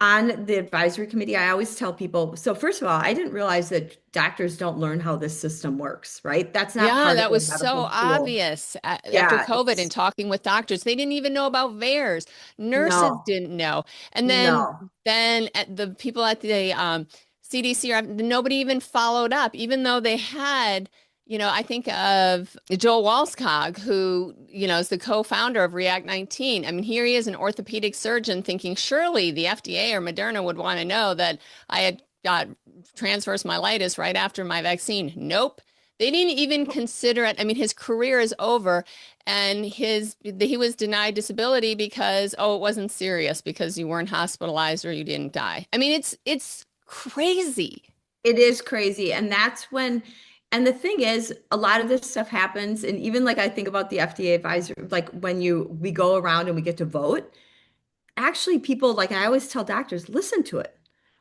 on the advisory committee, I always tell people, so first of all, I didn't realize that doctors don't learn how this system works, right? That's not Yeah, part of that their was so medical school. obvious after Yeah, COVID and talking with doctors. They didn't even know about VAERS. Nurses no, didn't know. And no. then at the people at the CDC, nobody even followed up, even though they had, I think of Joel Walskog, who, is the co-founder of React 19. I mean, here he is, an orthopedic surgeon, thinking surely the FDA or Moderna would want to know that I had got transverse myelitis right after my vaccine. Nope. They didn't even consider it. I mean, his career is over and he was denied disability because, oh, it wasn't serious because you weren't hospitalized or you didn't die. I mean, it's crazy. It is crazy. And that's when, and the thing is, a lot of this stuff happens. And even like I think about the FDA advisor, like when we go around and we get to vote, actually people, like I always tell doctors, listen to it.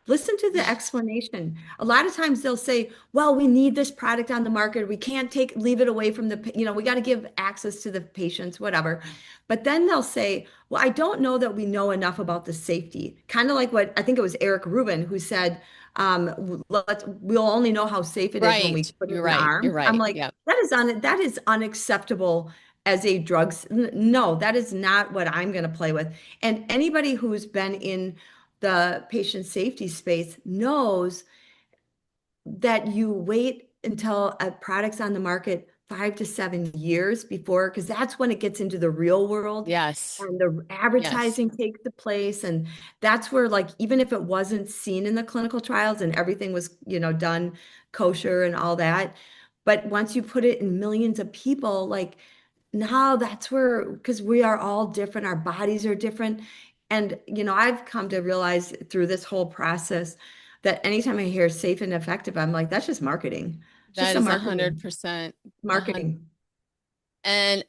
Listen to the explanation. A lot of times they'll say, well, we need this product on the market. We can't leave it away from we got to give access to the patients, whatever. But then they'll say, well, I don't know that we know enough about the safety. Kind of like what I think it was Eric Rubin who said, we'll only know how safe it is when we Right. put it You're in right. You're arms. I'm right. like, Yeah. that is unacceptable as a drug. No, that is not what I'm going to play with. And anybody who's been in the patient safety space knows that you wait until a product's on the market 5 to 7 years before, because that's when it gets into the real world Yes. and the Yes. advertising takes the place. And that's where, like, even if it wasn't seen in the clinical trials and everything was, done kosher and all that, but once you put it in millions of people, like, now that's where, because we are all different, our bodies are different. And, I've come to realize through this whole process that anytime I hear safe and effective, I'm like, that's just marketing. It's just That a is 100%. marketing, percent marketing. And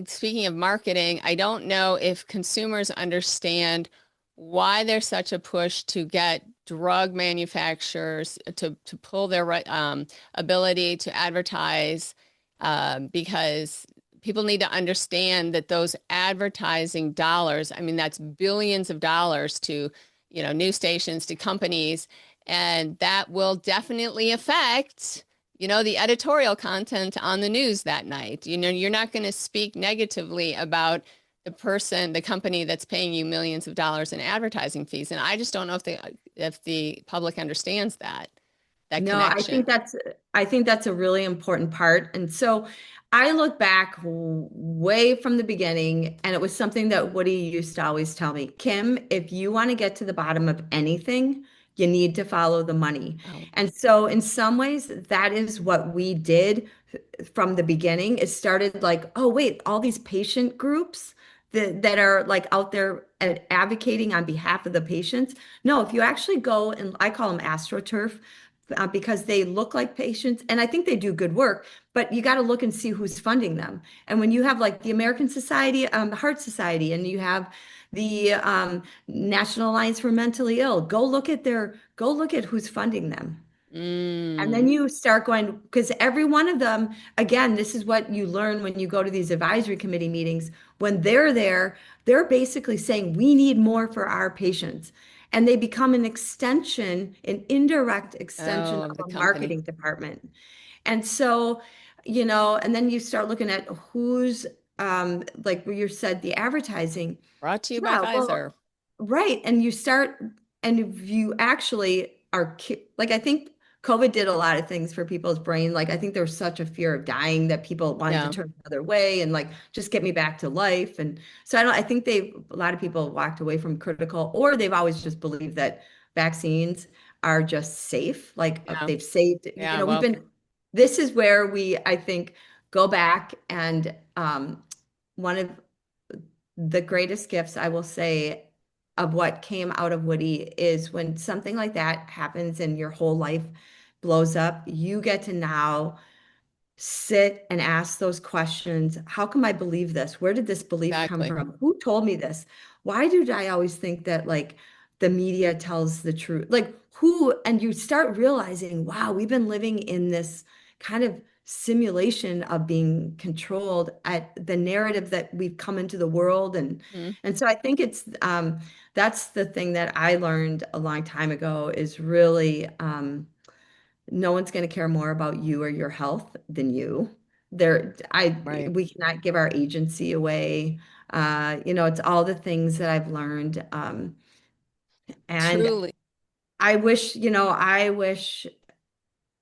speaking of marketing, I don't know if consumers understand why there's such a push to get drug manufacturers to pull their ability to advertise, because people need to understand that those advertising dollars, I mean, that's billions of dollars to, news stations, to companies, and that will definitely affect the editorial content on the news that night. You're not going to speak negatively about the company that's paying you millions of dollars in advertising fees. And I just don't know if the public understands that No, connection. I think that's a really important part. And so I look back way from the beginning, and it was something that Woody used to always tell me, Kim, if you want to get to the bottom of anything, you need to follow the money. Oh, And so in some ways, that is what we did from the beginning. It started like, oh, wait, all these patient groups that are like out there advocating on behalf of the patients. No, if you actually go, and I call them AstroTurf, because they look like patients and I think they do good work, but you got to look and see who's funding them. And when you have like the American Society, the Heart Society, and you have the National Alliance for Mentally Ill, go look at who's funding them. And then mm, you start going, because every one of them, again, this is what you learn when you go to these advisory committee meetings. When they're there, they're basically saying, we need more for our patients. And they become an extension, an indirect extension oh, of the a company marketing department. And so, and then you start looking at who's, like where you said, the advertising. brought to you by Yeah, well, Pfizer. right. And you start, and if you actually are, like, I think COVID did a lot of things for people's brain. Like, I think there was such a fear of dying that people wanted to Yeah. turn the other way and like just get me back to life. And so I think a lot of people walked away from critical, or they've always just believed that vaccines are just safe. Like Yeah. they've saved, Yeah. we've Well, been, this is where we, I think, go back and, one of the greatest gifts I will say of what came out of Woody is when something like that happens and your whole life blows up, you get to now sit and ask those questions. How come I believe this? Where did this belief come Exactly. from? Who told me this? Why did I always think that like the media tells the truth? Like who, and you start realizing, wow, we've been living in this kind of simulation of being controlled at the narrative that we've come into the world. Mhm. And so I think that's the thing that I learned a long time ago is really no one's going to care more about you or your health than you. Right. We cannot give our agency away. It's all the things that I've learned. And Truly. I wish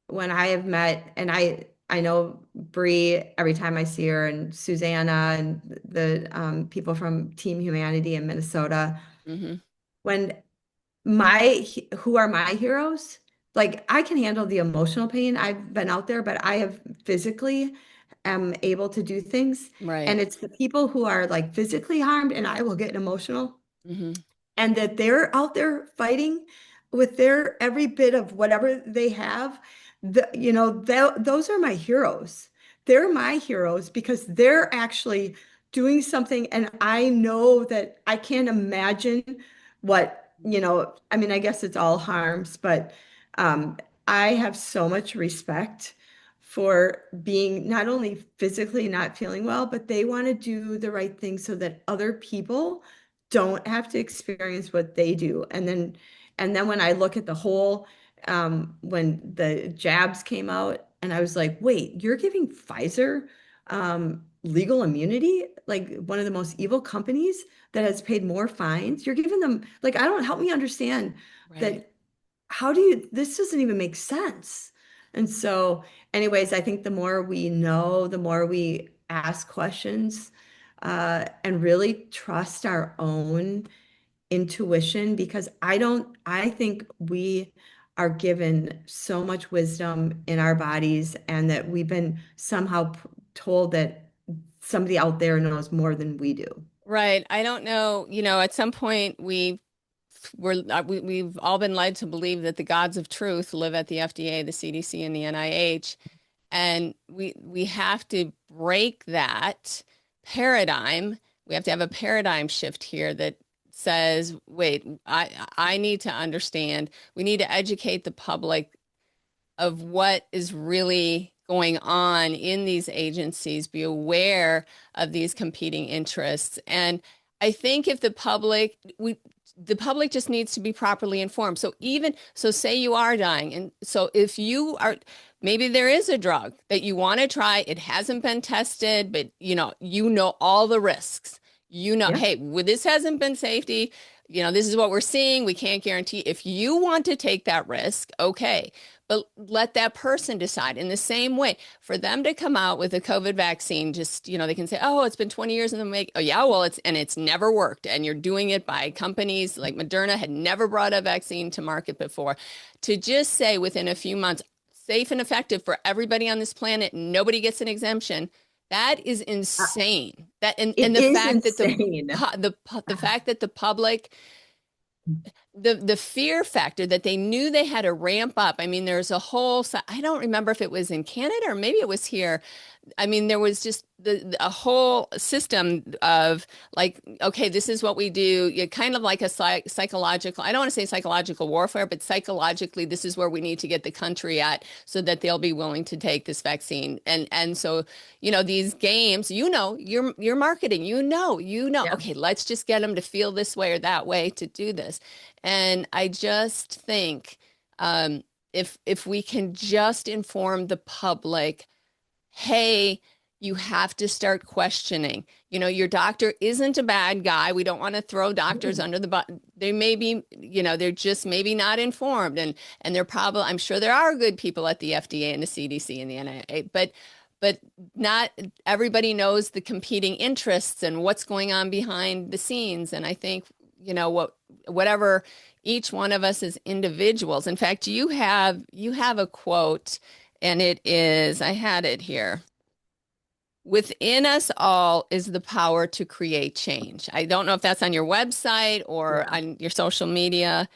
when I have met, and I know Bree every time I see her, and Susanna, and the people from Team Humanity in Minnesota, Hmm. when who are my heroes? Like I can handle the emotional pain. I've been out there, but I have physically am able to do things. Right. And it's the people who are like physically harmed, and I will get emotional Hmm. and that they're out there fighting with their every bit of whatever they have. Those are my heroes. They're my heroes because they're actually doing something, and I know that I can't imagine I mean, I guess it's all harms, but um, I have so much respect for being not only physically not feeling well, but they want to do the right thing so that other people don't have to experience what they do. And then when I look at the whole, when the jabs came out, and I was like, wait, you're giving Pfizer legal immunity, like one of the most evil companies that has paid more fines. You're giving them like, I don't help me understand Right. that this doesn't even make sense. And so, anyways, I think the more we know, the more we ask questions and really trust our own intuition, because I think we are given so much wisdom in our bodies, and that we've been somehow told that somebody out there knows more than we do. Right. I don't know, at some point we've all been led to believe that the gods of truth live at the FDA, the CDC, and the NIH, and we have to break that paradigm. We have to have a paradigm shift here that says, wait, I need to understand. We need to educate the public of what is really going on in these agencies, be aware of these competing interests. And I think if the public just needs to be properly informed. So say you are dying. And so if you are, maybe there is a drug that you want to try, it hasn't been tested, but you know all the risks. Yeah. Hey, this hasn't been safety. This is what we're seeing. We can't guarantee. If you want to take that risk, okay. But let that person decide in the same way for them to come out with a COVID vaccine. Just, they can say, oh, it's been 20 years in the make. Oh, yeah, well, it's never worked. And you're doing it by companies like Moderna had never brought a vaccine to market before. To just say within a few months, safe and effective for everybody on this planet, nobody gets an exemption. That is Uh, insane. And it the is fact that insane. the fact that the public the fear factor that they knew they had to ramp up. I mean, there's a whole, I don't remember if it was in Canada or maybe it was here. I mean, there was just a whole system of like, okay, this is what we do. You kind of like a psychological, I don't want to say psychological warfare, but psychologically, this is where we need to get the country at so that they'll be willing to take this vaccine. And so, these games, you're marketing, Yeah. okay, let's just get them to feel this way or that way to do this. And I just think if we can just inform the public, hey, you have to start questioning. Your doctor isn't a bad guy. We don't want to throw doctors under the bus. They may be, they're just maybe not informed, and they're probably. I'm sure there are good people at the FDA and the CDC and the NIA, but not everybody knows the competing interests and what's going on behind the scenes. And I think whatever each one of us as individuals. In fact, you have a quote, and it is, I had it here. Within us all is the power to create change. I don't know if that's on your website or Yeah. on your social media.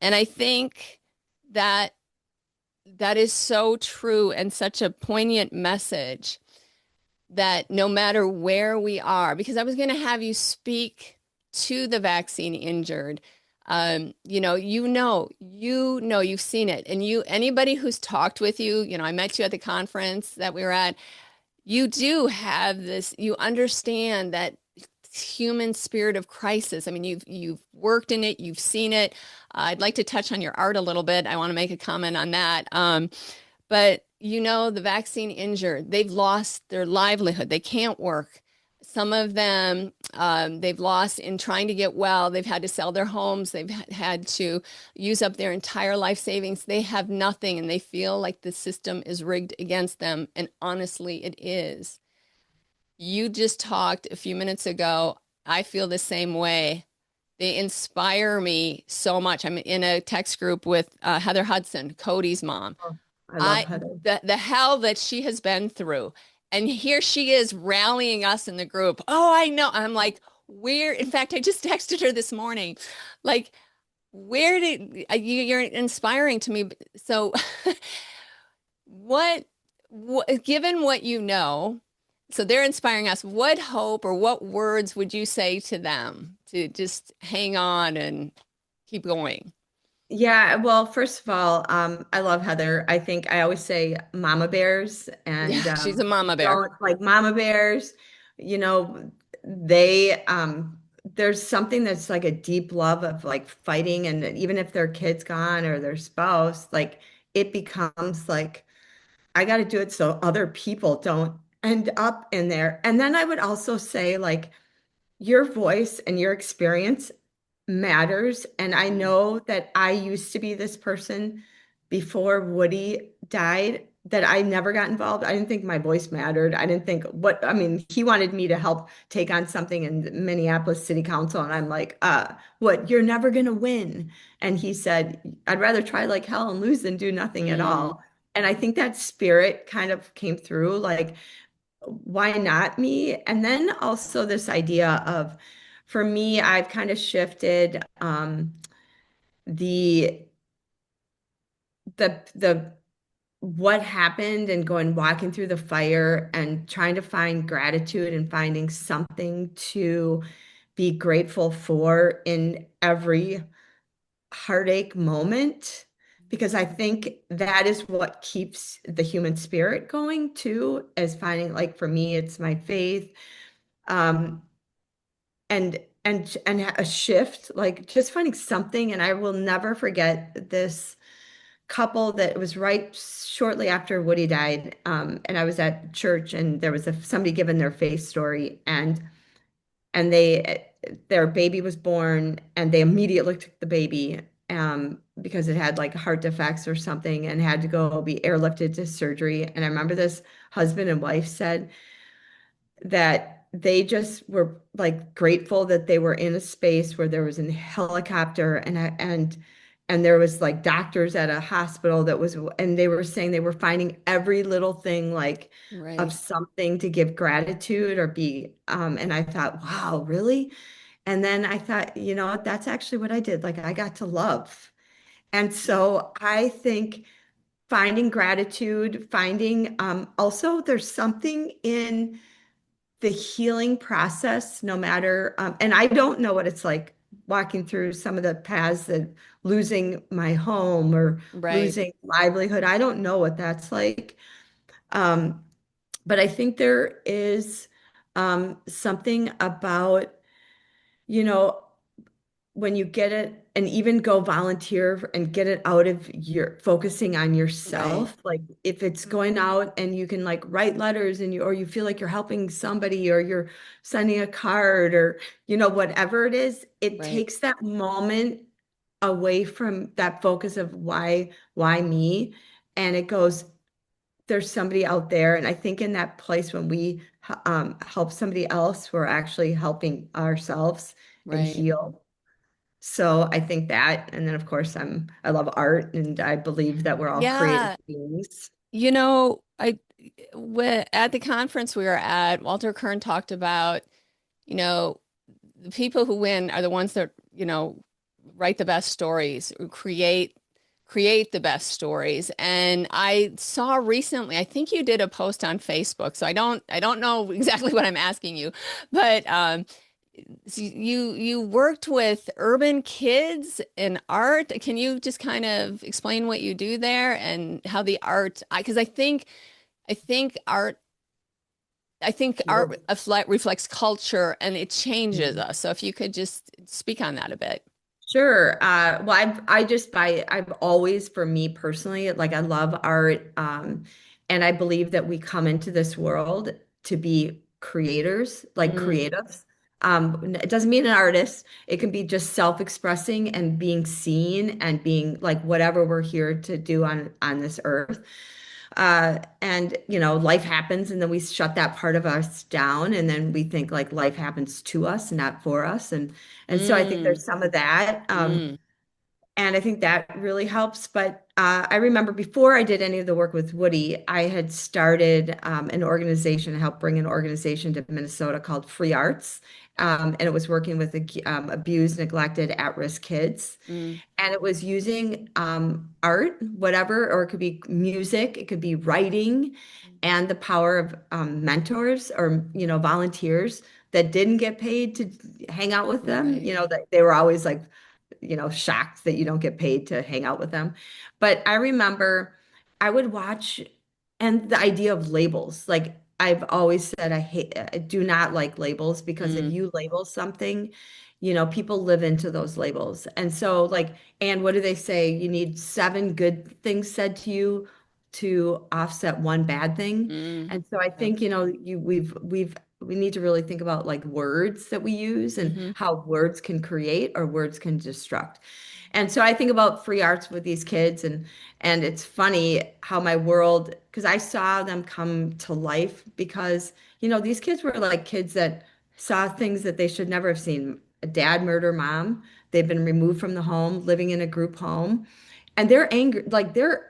And I think that That is so true and such a poignant message that no matter where we are, because I was going to have you speak to the vaccine injured. You've seen it. And anybody who's talked with you, I met you at the conference that we were at, you do have this, you understand that human spirit of crisis. I mean, you've worked in it, you've seen it. I'd like to touch on your art a little bit. I want to make a comment on that. But the vaccine injured, they've lost their livelihood. They can't work. Some of them, they've lost in trying to get well. They've had to sell their homes. They've had to use up their entire life savings. They have nothing and they feel like the system is rigged against them. And honestly, it is. You just talked a few minutes ago. I feel the same way. They inspire me so much. I'm in a text group with Heather Hudson, Cody's mom. Oh, I love I Heather. the hell that she has been through. And here she is rallying us in the group. Oh, I know. I'm like, where? In fact, I just texted her this morning. Like, where did you're inspiring to me. So what given what so they're inspiring us. What hope or what words would you say to them to just hang on and keep going? Yeah, well, first of all, I love Heather. I think I always say mama bears Yeah, and she's a mama bear. don't like mama bears, you know, they there's something that's like a deep love of like fighting, and even if their kid's gone or their spouse, like it becomes like I got to do it so other people don't end up in there. And then I would also say like your voice and your experience matters. And I Mm, know that I used to be this person before Woody died that I never got involved. I didn't think my voice mattered. I didn't think I mean, he wanted me to help take on something in Minneapolis City Council. And I'm like, what, you're never going to win. And he said, I'd rather try like hell and lose than do nothing at mm, all. And I think that spirit kind of came through like, why not me? And then also this idea of, for me, I've kind of shifted the the what happened and going walking through the fire and trying to find gratitude and finding something to be grateful for in every heartache moment. Because I think that is what keeps the human spirit going too, as finding like for me, it's my faith. Um, and a shift, like just finding something. And I will never forget this couple that was right shortly after Woody died. And I was at church and there was somebody giving their faith story, and their baby was born and they immediately took the baby because it had like heart defects or something and had to go be airlifted to surgery. And I remember this husband and wife said that they just were like grateful that they were in a space where there was a helicopter and there was like doctors at a hospital that was, and they were saying they were finding every little thing like of right, something to give gratitude or be and I thought, wow, really? And then I thought, you know what, that's actually what I did. Like I got to love. And so I think finding gratitude, finding also there's something in the healing process, no matter, and I don't know what it's like walking through some of the paths that losing my home or right, losing livelihood. I don't know what that's like. Um, but I think there is something about, you know, when you get it and even go volunteer and get it out of your focusing on right, yourself, like if it's going out and you can like write letters and you or you feel like you're helping somebody or you're sending a card or whatever it is, it right, takes that moment away from that focus of why me, and it goes, there's somebody out there. And I think in that place when we help somebody else, we're actually helping ourselves and right. heal. So I think that, and then of course I love art and I believe that we're all creative Yeah, beings. at the conference we were at, Walter Kern talked about, you know, the people who win are the ones that, write the best stories, who create the best stories. And I saw recently, I think you did a post on Facebook, so I don't know exactly what I'm asking you, but so you worked with urban kids in art. Can you just kind of explain what you do there and how the art, because I think art reflects culture and it changes Mhm. us. So if you could just speak on that a bit. Sure. Well, I've always, for me personally, like I love art. And I believe that we come into this world to be creators, like Mm, creatives. It doesn't mean an artist. It can be just self-expressing and being seen and being like whatever we're here to do on this earth. And life happens, and then we shut that part of us down, and then we think like life happens to us, not for us. And so I think mm, there's some of that. mm, And I think that really helps. But I remember before I did any of the work with Woody, I had started an organization, helped bring an organization to Minnesota called Free Arts. And it was working with abused, neglected, at-risk kids. mm, And it was using art, whatever, or it could be music, it could be writing, and the power of mentors or volunteers that didn't get paid to hang out with them. right. That they were always like shocked that you don't get paid to hang out with them. But I remember I would watch, and the idea of labels, like I've always said, I do not like labels because if Mm, you label something, people live into those labels. And so, like, and what do they say? You need seven good things said to you to offset one bad thing. mm, And so I so think, we need to really think about like words that we use and hmm how words can create or words can destruct. And so I think about free arts with these kids, and it's funny how my world, because I saw them come to life because these kids were like kids that saw things that they should never have seen. A dad murder mom. They've been removed from the home, living in a group home, and they're angry. Like they're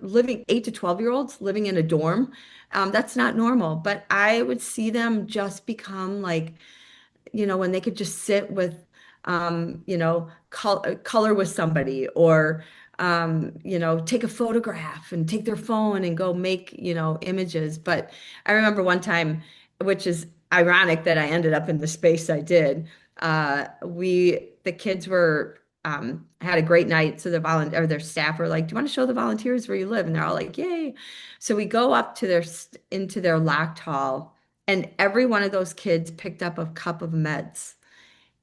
living 8 to 12-year-olds living in a dorm. That's not normal. But I would see them just become like when they could just sit with, color with somebody or, take a photograph and take their phone and go make, images. But I remember one time, which is ironic that I ended up in the space I did. The kids had a great night. So their staff were like, "Do you want to show the volunteers where you live?" And they're all like, "Yay." So we go up to into their locked hall, and every one of those kids picked up a cup of meds.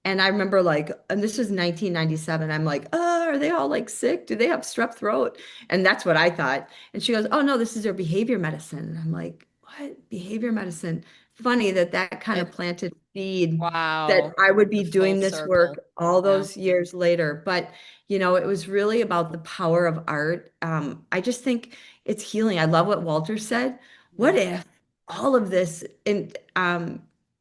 And I remember like, and this was 1997. I'm like, oh, are they all like sick? Do they have strep throat? And that's what I thought. And she goes, oh no, this is their behavior medicine. And I'm like, what? Behavior medicine? Funny that that kind of it, planted seed that wow, I would the be full doing this circle. work all Yeah. those years later. But it was really about the power of art. I just think it's healing. I love what Walter said. What Mm. if all of this and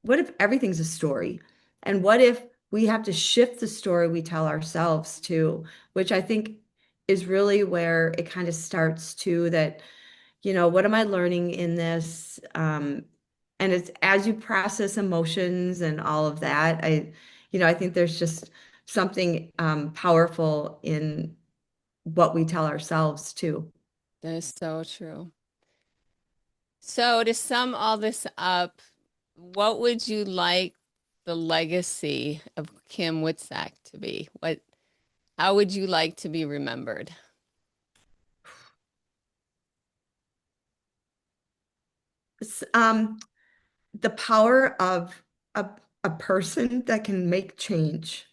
what if everything's a story? And what if we have to shift the story we tell ourselves too, which I think is really where it kind of starts too, that, what am I learning in this? And it's as you process emotions and all of that, I think there's just something powerful in what we tell ourselves too. That is so true. So to sum all this up, what would you like the legacy of Kim Witczak to be? How would you like to be remembered? S- Um, the power of a, a person that can make change,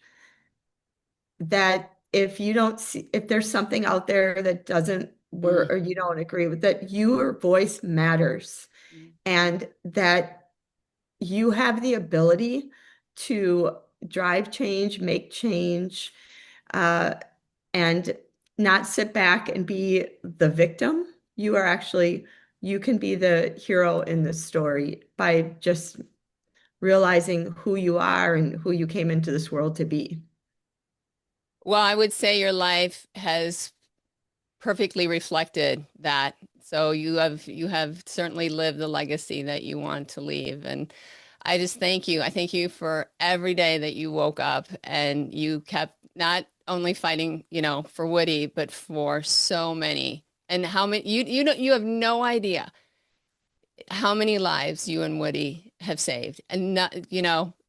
that if you don't see, if there's something out there that doesn't work Mm, or you don't agree with, that your voice matters mm. and that you have the ability to drive change, make change, uh, and not sit back and be the victim. You can be the hero in this story by just realizing who you are and who you came into this world to be. Well, I would say your life has perfectly reflected that. So you have certainly lived the legacy that you want to leave. And I just thank you. I thank you for every day that you woke up and you kept not only fighting, for Woody, but for so many. And how many you don't you have no idea how many lives you and Woody have saved. And not,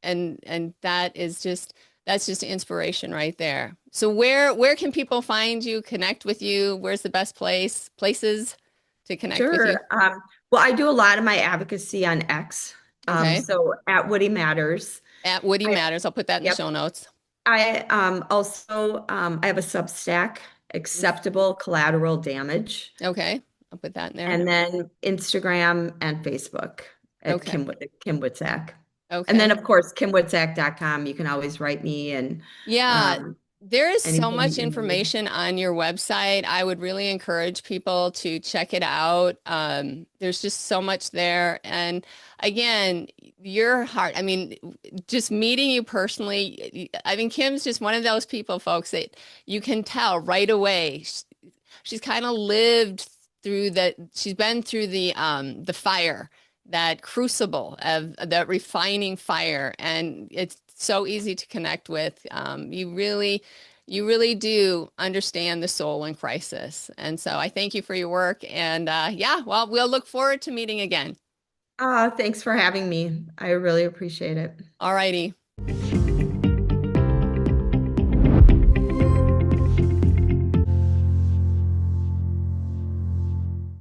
and that's just inspiration right there. So where can people find you, connect with you? Where's the best places to connect with you? Sure. Well, I do a lot of my advocacy on X. Okay. So at Woody Matters. At Woody I, Matters. I'll put that in the yep. show notes. I also I have a Substack, Acceptable Collateral Damage, Okay. I'll put that in there. and then Instagram and Facebook at Okay. Kim Witczak. And then Okay. of course KimWitczak.com. You can always write me and Yeah, um, there is so anything much you need. information on your website. I would really encourage people to check it out. There's just so much there. And again, your heart, I mean, just meeting you personally, I mean, Kim's just one of those people, folks, that you can tell right away. She's kind of lived through she's been through the fire, that crucible of that refining fire, and it's so easy to connect with. You really do understand the soul in crisis. And so I thank you for your work. And yeah, well, we'll look forward to meeting again. Thanks for having me. I really appreciate it. All righty.